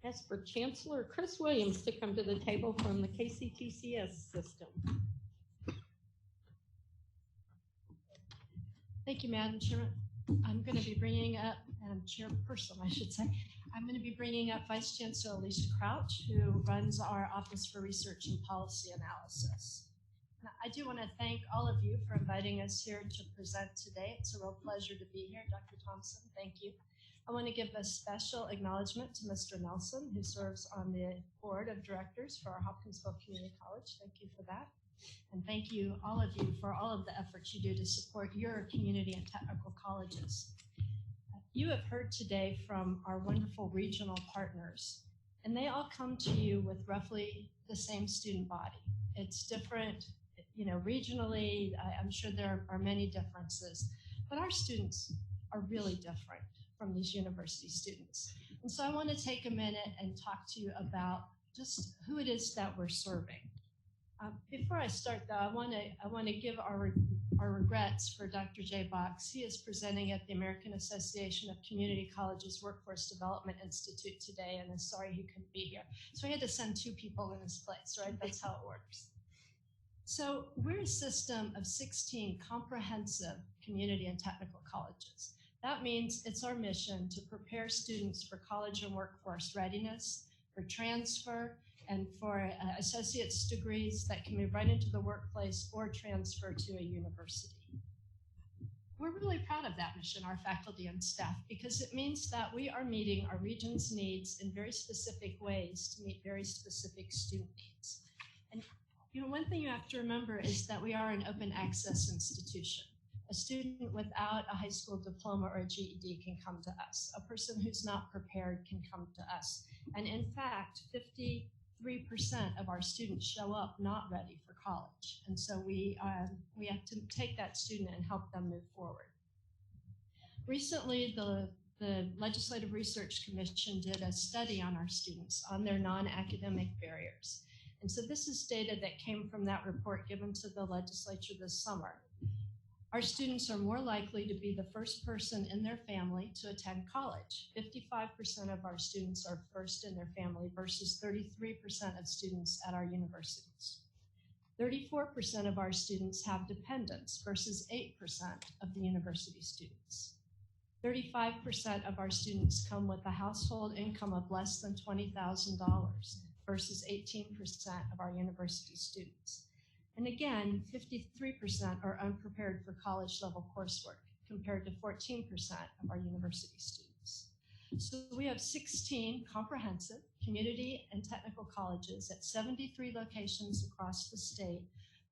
Ask for Chancellor Kris Williams to come to the table from the KCTCS system. Thank you, Madam Chairman. I'm going to be bringing up, Chairperson, I should say, I'm going to be bringing up Vice Chancellor Alicia Crouch, who runs our Office for Research and Policy Analysis. Now, I do want to thank all of you for inviting us here to present today. It's a real pleasure to be here. Dr. Thompson, thank you. I want to give a special acknowledgement to Mr. Nelson, who serves on the Board of Directors for our Hopkinsville Community College. Thank you for that. And thank you, all of you, for all of the efforts you do to support your community and technical colleges. You have heard today from our wonderful regional partners, and they all come to you with roughly the same student body. It's different, regionally. I'm sure there are many differences, but our students are really different from these university students. And so I want to take a minute and talk to you about just who it is that we're serving. Before I start, though, I want to give our regrets for Dr. Jay Box. He is presenting at the American Association of Community Colleges Workforce Development Institute today, and is sorry he couldn't be here. So he had to send 2 people in his place, right? That's how it works. So we're a system of 16 comprehensive community and technical colleges. That means it's our mission to prepare students for college and workforce readiness, for transfer, and for associate's degrees that can move right into the workplace or transfer to a university. We're really proud of that mission, our faculty and staff, because it means that we are meeting our region's needs in very specific ways to meet very specific student needs. And one thing you have to remember is that we are an open access institution. A student without a high school diploma or a GED can come to us. A person who's not prepared can come to us. And in fact, 53% of our students show up not ready for college. And so we have to take that student and help them move forward. Recently, the Legislative Research Commission did a study on our students, on their non-academic barriers. And so this is data that came from that report given to the legislature this summer. Our students are more likely to be the first person in their family to attend college. 55% of our students are first in their family versus 33% of students at our universities. 34% of our students have dependents versus 8% of the university students. 35% of our students come with a household income of less than $20,000 versus 18% of our university students. And again, 53% are unprepared for college-level coursework, compared to 14% of our university students. So we have 16 comprehensive community and technical colleges at 73 locations across the state,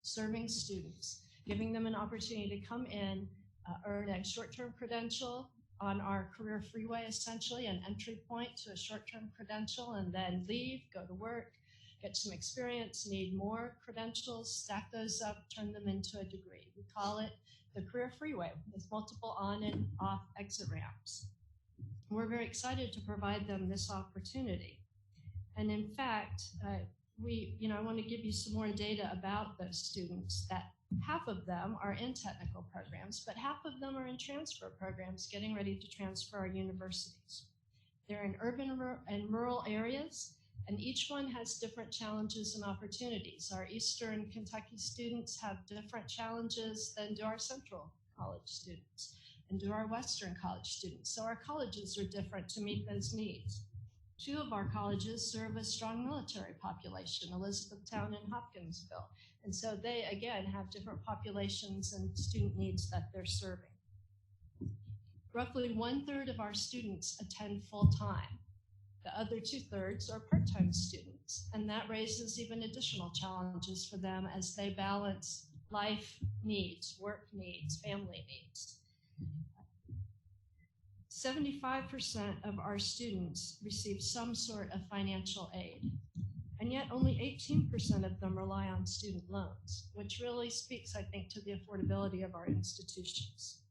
serving students, giving them an opportunity to come in, earn a short-term credential on our career freeway, essentially, an entry point to a short-term credential, and then leave, go to work, get some experience, need more credentials, stack those up, turn them into a degree. We call it the career freeway with multiple on and off exit ramps. We're very excited to provide them this opportunity. And in fact, I want to give you some more data about those students. That half of them are in technical programs, but half of them are in transfer programs, getting ready to transfer our universities. They're in urban and rural areas, and each one has different challenges and opportunities. Our Eastern Kentucky students have different challenges than do our Central College students and do our Western College students. So our colleges are different to meet those needs. 2 of our colleges serve a strong military population, Elizabethtown and Hopkinsville. And so they, again, have different populations and student needs that they're serving. Roughly 1/3 of our students attend full-time. The other 2/3 are part-time students, and that raises even additional challenges for them as they balance life needs, work needs, family needs. 75% of our students receive some sort of financial aid, and yet only 18% of them rely on student loans, which really speaks, I think, to the affordability of our institutions.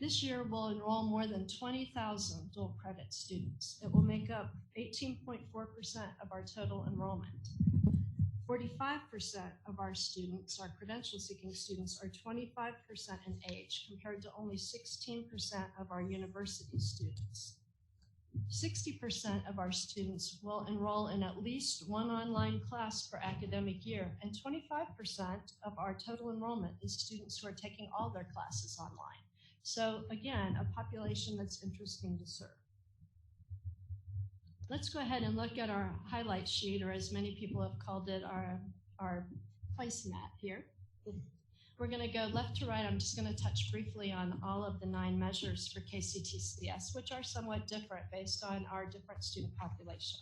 This year, we'll enroll more than 20,000 dual credit students. It will make up 18.4% of our total enrollment. 45% of our students, our credential-seeking students, are 25% in age, compared to only 16% of our university students. 60% of our students will enroll in at least one online class per academic year, and 25% of our total enrollment is students who are taking all their classes online. So again, a population that's interesting to serve. Let's go ahead and look at our highlight sheet, or as many people have called it, our placemat here. We're going to go left to right. I'm just going to touch briefly on all of the 9 measures for KCTCS, which are somewhat different based on our different student population.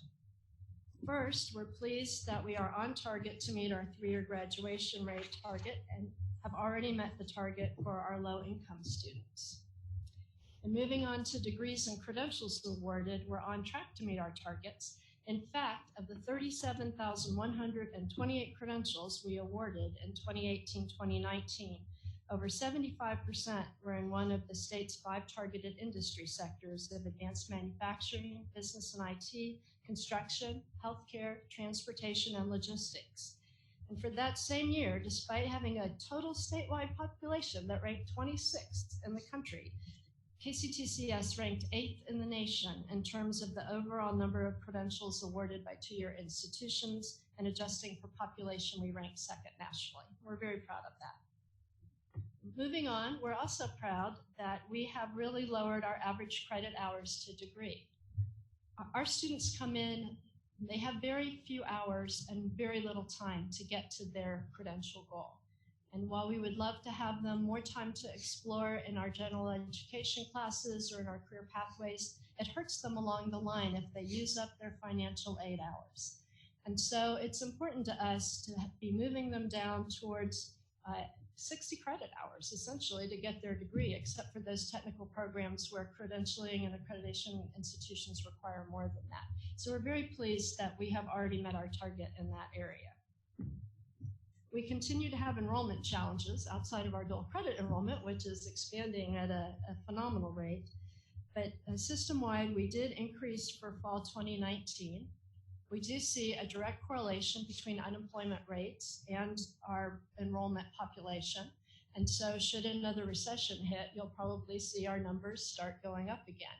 First, we're pleased that we are on target to meet our 3-year graduation rate target and have already met the target for our low-income students. And moving on to degrees and credentials awarded, we're on track to meet our targets. In fact, of the 37,128 credentials we awarded in 2018-2019, over 75% were in one of the state's 5 targeted industry sectors of advanced manufacturing, business and IT, construction, healthcare, transportation, and logistics. And for that same year, despite having a total statewide population that ranked 26th in the country, KCTCS ranked 8th in the nation in terms of the overall number of credentials awarded by 2-year institutions, and adjusting for population, we ranked 2nd nationally. We're very proud of that. Moving on, we're also proud that we have really lowered our average credit hours to degree. Our students come in, they have very few hours and very little time to get to their credential goal. And while we would love to have them more time to explore in our general education classes or in our career pathways, it hurts them along the line if they use up their financial aid hours. And so it's important to us to be moving them down towards 60 credit hours, essentially, to get their degree, except for those technical programs where credentialing and accreditation institutions require more than that. So we're very pleased that we have already met our target in that area. We continue to have enrollment challenges outside of our dual credit enrollment, which is expanding at a phenomenal rate. But system-wide, we did increase for fall 2019. We do see a direct correlation between unemployment rates and our enrollment population. And so should another recession hit, you'll probably see our numbers start going up again.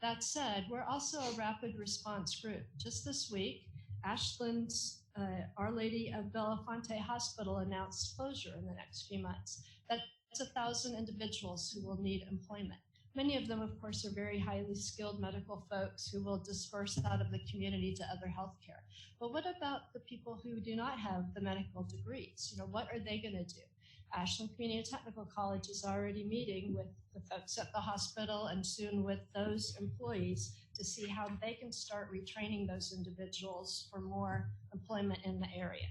That said, we're also a rapid response group. Just this week, Ashland's Our Lady of Belafonte Hospital announced closure in the next few months. That's 1,000 individuals who will need employment. Many of them, of course, are very highly skilled medical folks who will disperse out of the community to other healthcare. But what about the people who do not have the medical degrees? What are they going to do? Ashland Community Technical College is already meeting with the folks at the hospital and soon with those employees to see how they can start retraining those individuals for more employment in the area.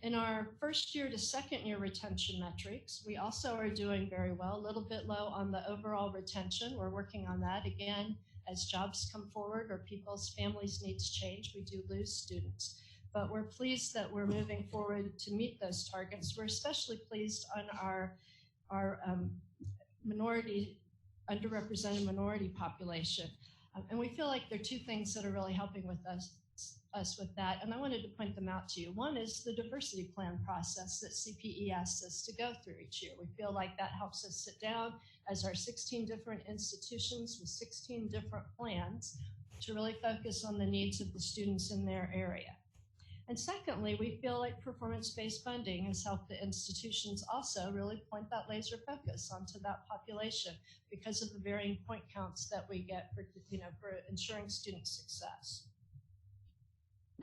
In our 1st year to 2nd year retention metrics, we also are doing very well, a little bit low on the overall retention. We're working on that. Again, as jobs come forward or people's families' needs change, we do lose students. But we're pleased that we're moving forward to meet those targets. We're especially pleased on our underrepresented minority population. And we feel like there are 2 things that are really helping with us with that, and I wanted to point them out to you. One is the diversity plan process that CPE asks us to go through each year. We feel like that helps us sit down as our 16 different institutions with 16 different plans to really focus on the needs of the students in their area. And secondly, we feel like performance-based funding has helped the institutions also really point that laser focus onto that population because of the varying point counts that we get for ensuring student success.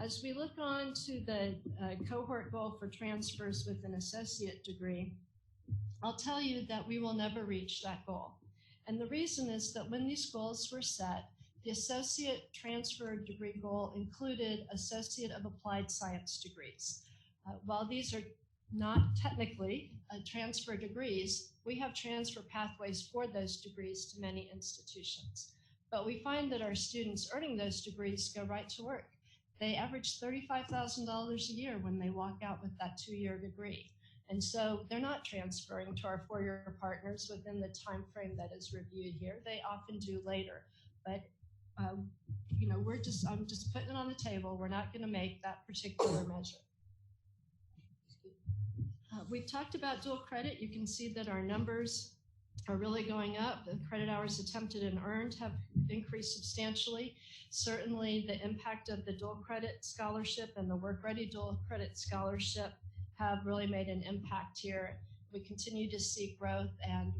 As we look on to the cohort goal for transfers with an associate degree, I'll tell you that we will never reach that goal. And the reason is that when these goals were set, the associate transfer degree goal included Associate of Applied Science degrees. While these are not technically transfer degrees, we have transfer pathways for those degrees to many institutions. But we find that our students earning those degrees go right to work. They average $35,000 a year when they walk out with that 2-year degree. And so they're not transferring to our 4-year partners within the time frame that is reviewed here. They often do later. But I'm just putting it on the table. We're not going to make that particular measure. We've talked about dual credit. You can see that our numbers are really going up. The credit hours attempted and earned have increased substantially. Certainly the impact of the dual credit scholarship and the work ready dual credit scholarship have really made an impact here. We continue to see growth, and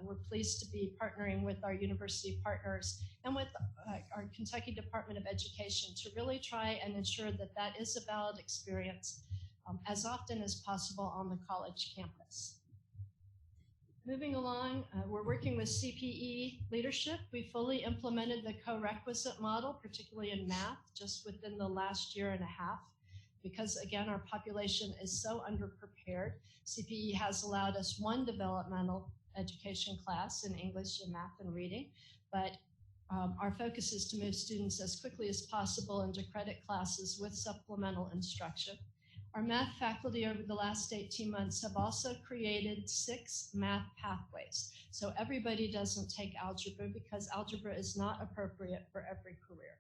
we're pleased to be partnering with our university partners and with our Kentucky Department of Education to really try and ensure that that is a valid experience as often as possible on the college campus. Moving along, we're working with CPE leadership. We fully implemented the co-requisite model, particularly in math, just within the last year and a half. Because again, our population is so underprepared, CPE has allowed us one developmental education class in English and math and reading, but our focus is to move students as quickly as possible into credit classes with supplemental instruction. Our math faculty over the last 18 months have also created 6 math pathways. So everybody doesn't take algebra because algebra is not appropriate for every career.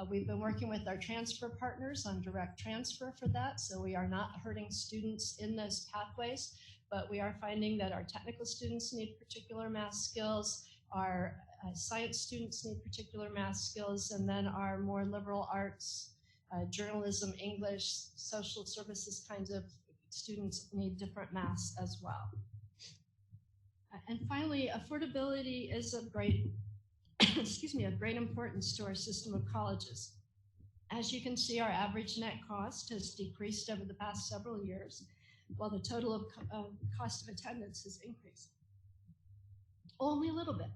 We've been working with our transfer partners on direct transfer for that, so we are not hurting students in those pathways, but we are finding that our technical students need particular math skills, our science students need particular math skills, and then our more liberal arts, journalism, English, social services kinds of students need different maths as well. And finally, affordability is of great of great importance to our system of colleges. As you can see, our average net cost has decreased over the past several years, while the total of cost of attendance has increased. Only a little bit.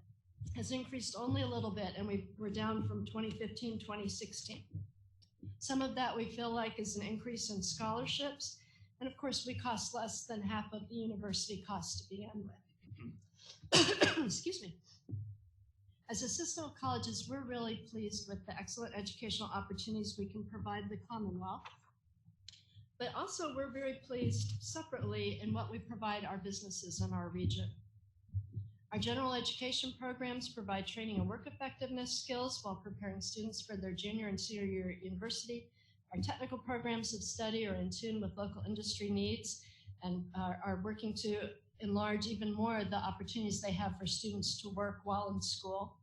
Has increased only a little bit, and we're down from 2015, 2016. Some of that we feel like is an increase in scholarships, and of course we cost less than half of the university costs to begin with. Excuse me. As a system of colleges, we're really pleased with the excellent educational opportunities we can provide the Commonwealth. But also we're very pleased separately in what we provide our businesses in our region. Our general education programs provide training and work effectiveness skills while preparing students for their junior and senior year at university. Our technical programs of study are in tune with local industry needs and are working to enlarge even more the opportunities they have for students to work while in school.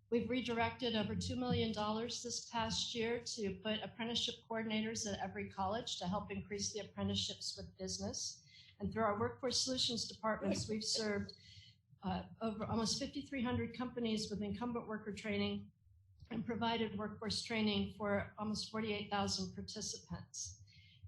We've redirected over $2 million this past year to put apprenticeship coordinators at every college to help increase the apprenticeships with business. And through our workforce solutions departments, we've served over almost 5,300 companies with incumbent worker training and provided workforce training for almost 48,000 participants.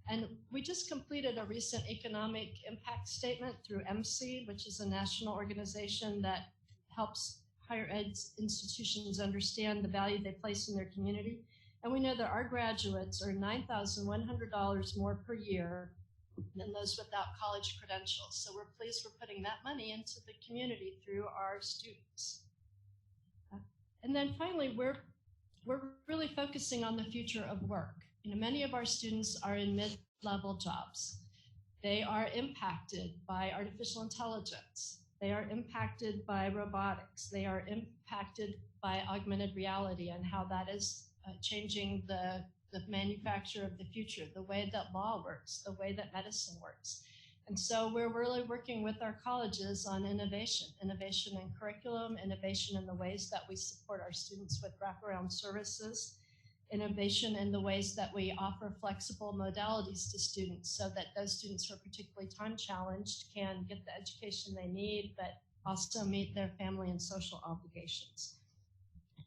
And we just completed a recent economic impact statement through MC, which is a national organization that helps higher ed institutions understand the value they place in their community. And we know that our graduates earn $9,100 more per year than those without college credentials. So we're pleased we're putting that money into the community through our students. And then finally, we're really focusing on the future of work. You know, many of our students are in mid-level jobs. They are impacted by artificial intelligence. They are impacted by robotics. They are impacted by augmented reality and how that is changing the manufacture of the future, the way that law works, the way that medicine works. And so we're really working with our colleges on innovation in curriculum, innovation in the ways that we support our students with wraparound services, innovation in the ways that we offer flexible modalities to students so that those students who are particularly time challenged can get the education they need, but also meet their family and social obligations.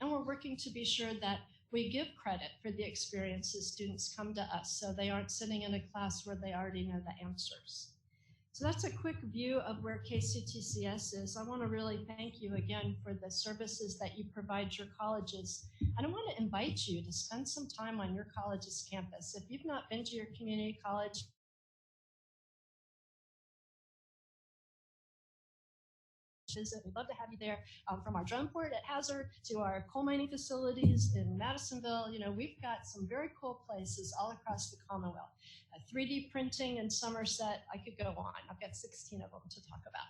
And we're working to be sure that we give credit for the experiences students come to us so they aren't sitting in a class where they already know the answers. So that's a quick view of where KCTCS is. I want to really thank you again for the services that you provide your colleges. And I want to invite you to spend some time on your college's campus. If you've not been to your community college, visit. We'd love to have you there. From our drum port at Hazard to our coal mining facilities in Madisonville, you know, we've got some very cool places all across the Commonwealth. 3D printing in Somerset, I could go on. I've got 16 of them to talk about.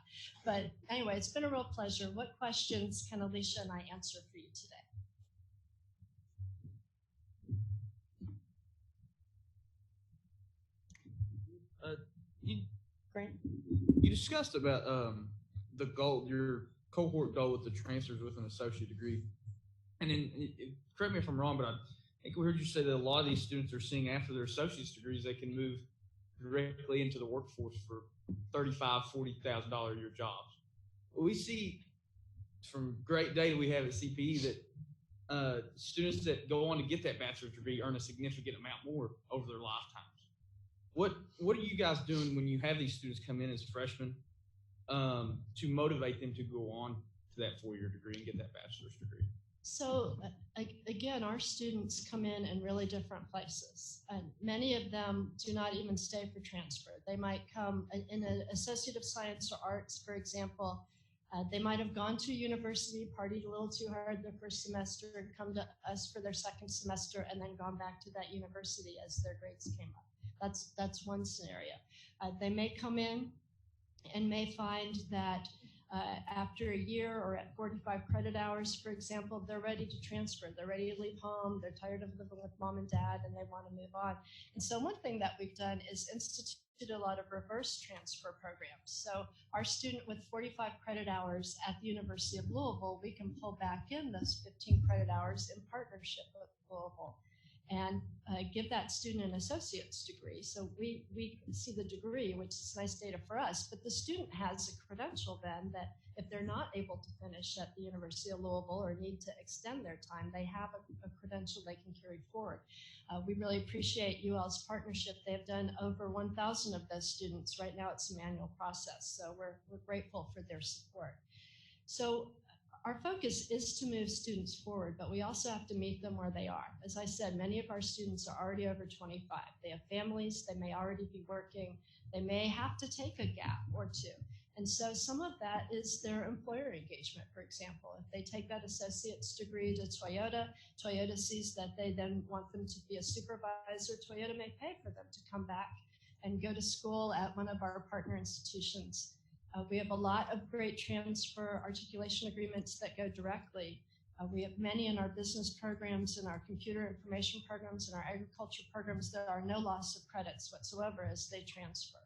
But anyway, it's been a real pleasure. What questions can Alicia and I answer for you today? You discussed about the goal, your cohort goal with the transfers with an associate degree. And then, correct me if I'm wrong, but I think we heard you say that a lot of these students are seeing after their associate's degrees, they can move directly into the workforce for $35,000, $40,000 a year jobs. We see from great data we have at CPE that students that go on to get that bachelor's degree earn a significant amount more over their lifetimes. What are you guys doing when you have these students come in as freshmen to motivate them to go on to that 4-year degree and get that bachelor's degree? So again, our students come in really different places. And many of them do not even stay for transfer. They might come in an Associate of Science or Arts, for example. They might have gone to university, partied a little too hard their first semester, and come to us for their second semester, and then gone back to that university as their grades came up. That's one scenario. They may come in and may find that after a year or at 45 credit hours, for example, they're ready to transfer. They're ready to leave home. They're tired of living with mom and dad, and they want to move on. And so one thing that we've done is institute a lot of reverse transfer programs. So our student with 45 credit hours at the University of Louisville, we can pull back in those 15 credit hours in partnership with Louisville and give that student an associate's degree. So we see the degree, which is nice data for us, but the student has a credential then that if they're not able to finish at the University of Louisville or need to extend their time, they have a credential they can carry forward. We really appreciate UL's partnership. They have done over 1,000 of those students. Right now it's a manual process, so we're grateful for their support. So our focus is to move students forward, but we also have to meet them where they are. As I said, many of our students are already over 25. They have families, they may already be working, they may have to take a gap or two. And so some of that is their employer engagement, for example. If they take that associate's degree to Toyota, Toyota sees that they then want them to be a supervisor, Toyota may pay for them to come back and go to school at one of our partner institutions. We have a lot of great transfer articulation agreements that go directly. We have many in our business programs, in our computer information programs, in our agriculture programs. There are no loss of credits whatsoever as they transfer.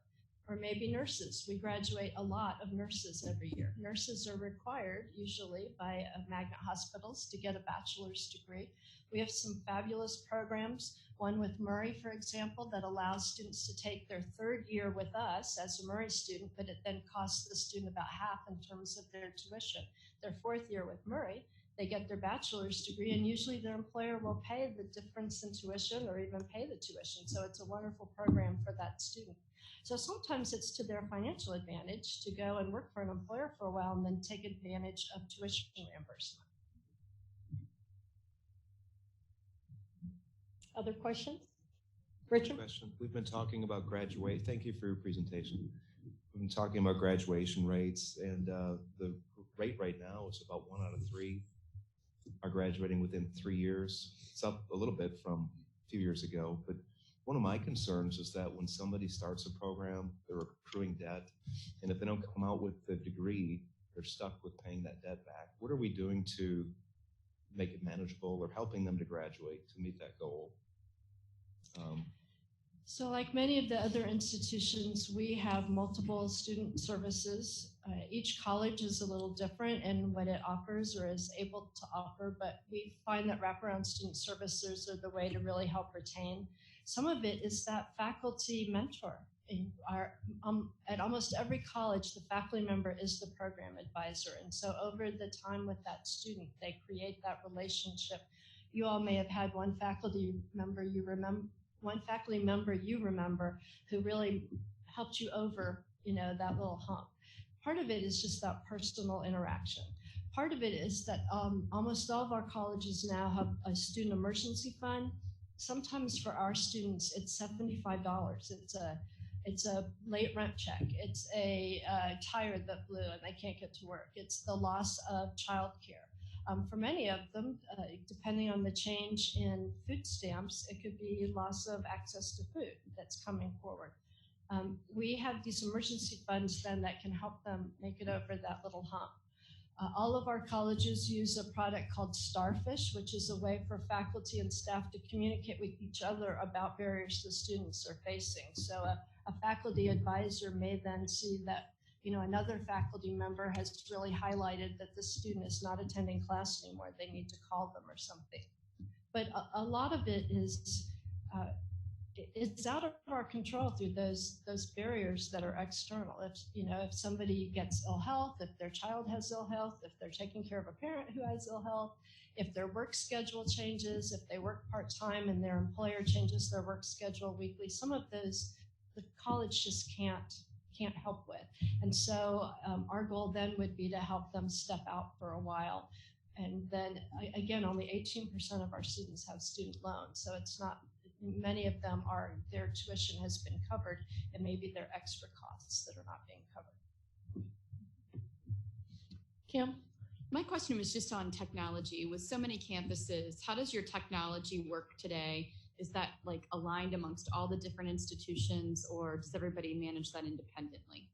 Or maybe nurses. We graduate a lot of nurses every year. Nurses are required usually by magnet hospitals to get a bachelor's degree. We have some fabulous programs, one with Murray, for example, that allows students to take their 3rd year with us as a Murray student, but it then costs the student about half in terms of their tuition. Their 4th year with Murray, they get their bachelor's degree, and usually their employer will pay the difference in tuition or even pay the tuition. So it's a wonderful program for that student. So sometimes it's to their financial advantage to go and work for an employer for a while and then take advantage of tuition reimbursement. Other questions? Richard? Question. We've been talking about graduate. Thank you for your presentation. We've been talking about graduation rates, and the rate right now is about 1 out of 3 are graduating within 3 years. It's up a little bit from a few years ago, but one of my concerns is that when somebody starts a program, they're accruing debt, and if they don't come out with the degree, they're stuck with paying that debt back. What are we doing to make it manageable or helping them to graduate to meet that goal? So like many of the other institutions, we have multiple student services. Each college is a little different in what it offers or is able to offer, but we find that wraparound student services are the way to really help retain. Some of it is that faculty mentor. At almost every college, the faculty member is the program advisor. And so over the time with that student, they create that relationship. You all may have had one faculty member you remember who really helped you over, that little hump. Part of it is just that personal interaction. Part of it is that almost all of our colleges now have a student emergency fund. Sometimes for our students, it's $75. It's a late rent check. It's a tire that blew and they can't get to work. It's the loss of childcare. For many of them, depending on the change in food stamps, it could be loss of access to food that's coming forward. We have these emergency funds then that can help them make it over that little hump. All of our colleges use a product called Starfish, which is a way for faculty and staff to communicate with each other about barriers the students are facing. So a faculty advisor may then see that another faculty member has really highlighted that the student is not attending class anymore. They need to call them or something. But a lot of it is, it's out of our control through those barriers that are external. If somebody gets ill health, if their child has ill health, if they're taking care of a parent who has ill health, if their work schedule changes, if they work part-time and their employer changes their work schedule weekly, some of those the college just can't help with. And so our goal then would be to help them step out for a while. And then again, only 18% of our students have student loans. So it's not, many of them their tuition has been covered, and maybe their extra costs that are not being covered. Kim? My question was just on technology. With so many campuses, how does your technology work today? Is that like aligned amongst all the different institutions, or does everybody manage that independently?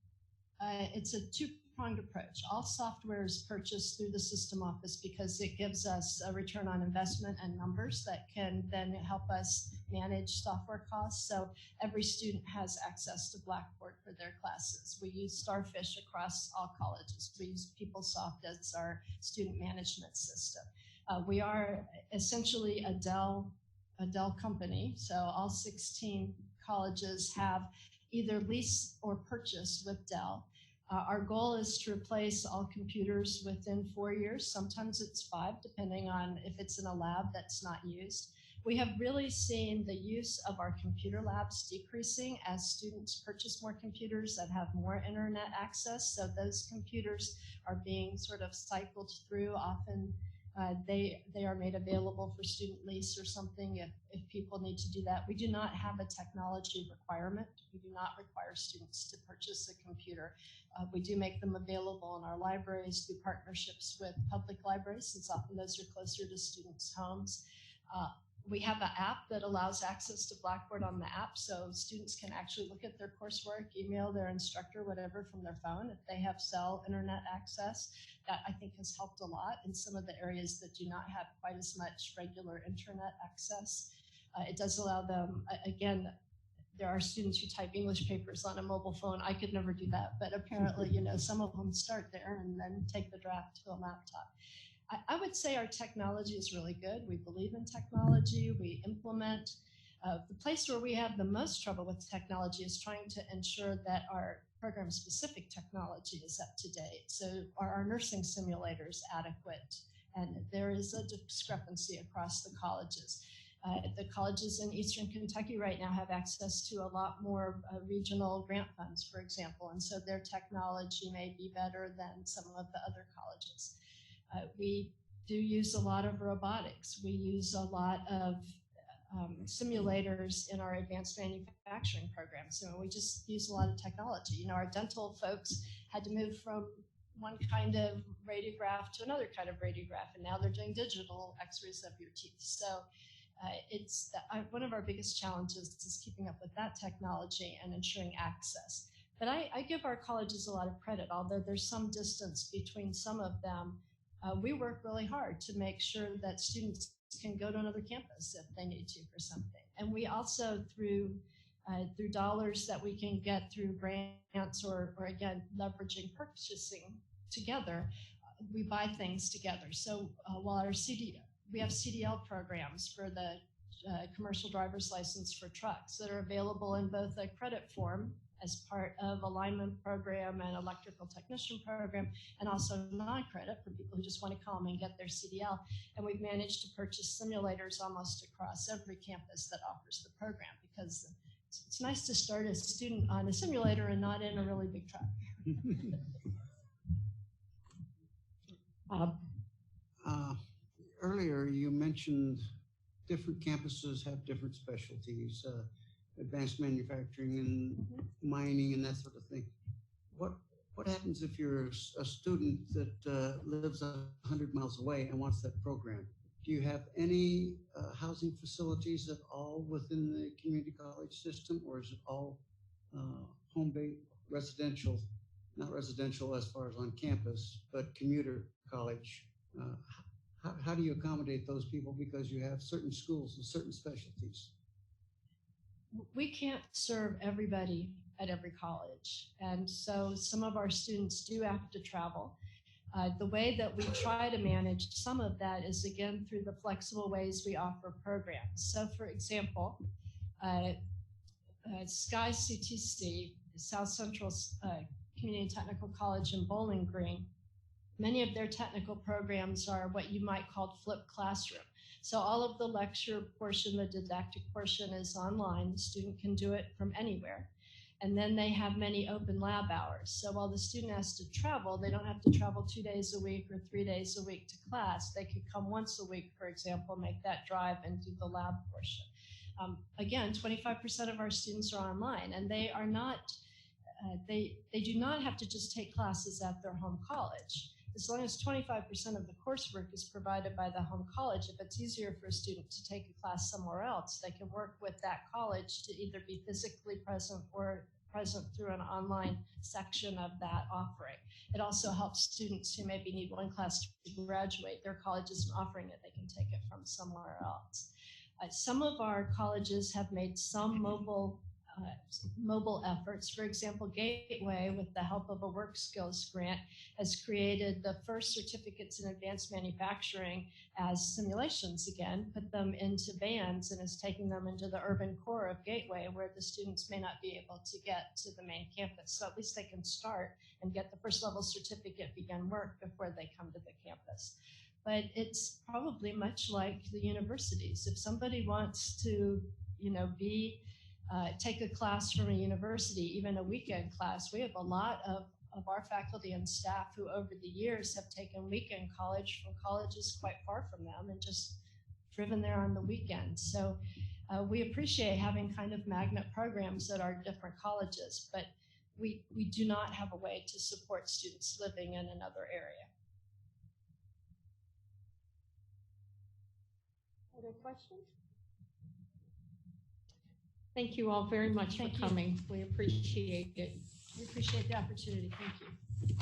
It's a two-pronged approach. All software is purchased through the system office because it gives us a return on investment and numbers that can then help us manage software costs. So every student has access to Blackboard for their classes. We use Starfish across all colleges. We use PeopleSoft as our student management system. We are essentially a Dell company, so all 16 colleges have either lease or purchase with Dell. Our goal is to replace all computers within 4 years. Sometimes it's 5, depending on if it's in a lab that's not used. We have really seen the use of our computer labs decreasing as students purchase more computers that have more internet access. So those computers are being sort of cycled through. Often they are made available for student lease or something if people need to do that. We do not have a technology requirement. We do not require students to purchase a computer. We do make them available in our libraries through partnerships with public libraries, since often those are closer to students' homes. We have an app that allows access to Blackboard on the app, so students can actually look at their coursework, email their instructor, whatever, from their phone if they have cell internet access. That, I think, has helped a lot in some of the areas that do not have quite as much regular internet access. It does allow them, again, there are students who type English papers on a mobile phone. I could never do that, but apparently, some of them start there and then take the draft to a laptop. I would say our technology is really good. We believe in technology. We implement. The place where we have the most trouble with technology is trying to ensure that our program-specific technology is up to date. So are our nursing simulators adequate? And there is a discrepancy across the colleges. The colleges in Eastern Kentucky right now have access to a lot more regional grant funds, for example, and so their technology may be better than some of the other colleges. We do use a lot of robotics. We use a lot of simulators in our advanced manufacturing program. So we just use a lot of technology. Our dental folks had to move from one kind of radiograph to another kind of radiograph, and now they're doing digital x-rays of your teeth. So it's one of our biggest challenges is keeping up with that technology and ensuring access. But I give our colleges a lot of credit, although there's some distance between some of them. We work really hard to make sure that students can go to another campus if they need to for something. And we also, through dollars that we can get through grants or again, leveraging purchasing together, we buy things together. So while we have CDL programs for the commercial driver's license for trucks that are available in both a credit form as part of a lineman program and electrical technician program, and also non-credit for people who just want to come and get their CDL. And we've managed to purchase simulators almost across every campus that offers the program, because it's nice to start a student on a simulator and not in a really big truck. Earlier, you mentioned different campuses have different specialties. Advanced manufacturing and mining and that sort of thing. What happens if you're a student that lives 100 miles away and wants that program? Do you have any housing facilities at all within the community college system, or is it all home-based, residential, not residential as far as on campus, but commuter college? How do you accommodate those people, because you have certain schools and certain specialties? We can't serve everybody at every college. And so some of our students do have to travel. The way that we try to manage some of that is, again, through the flexible ways we offer programs. So, for example, KCTCS, South Central Community Technical College in Bowling Green, many of their technical programs are what you might call flipped classroom. So all of the lecture portion, the didactic portion is online. The student can do it from anywhere. And then they have many open lab hours. So while the student has to travel, they don't have to travel 2 days a week or 3 days a week to class. They could come once a week, for example, make that drive and do the lab portion. Again, 25% of our students are online, and they are not, they do not have to just take classes at their home college. As long as 25% of the coursework is provided by the home college, if it's easier for a student to take a class somewhere else, they can work with that college to either be physically present or present through an online section of that offering. It also helps students who maybe need one class to graduate. Their college isn't offering it, they can take it from somewhere else. Some of our colleges have made some mobile efforts. For example, Gateway, with the help of a work skills grant, has created the first certificates in advanced manufacturing as simulations again, put them into vans, and is taking them into the urban core of Gateway, where the students may not be able to get to the main campus. So at least they can start and get the first level certificate, begin work before they come to the campus. But it's probably much like the universities. If somebody wants to, take a class from a university, even a weekend class, we have a lot of our faculty and staff who over the years have taken weekend college from colleges quite far from them and just driven there on the weekend. So we appreciate having kind of magnet programs at our different colleges, but we do not have a way to support students living in another area. Other questions? Thank you all very much for Thank you. coming. We appreciate it. We appreciate the opportunity. Thank you.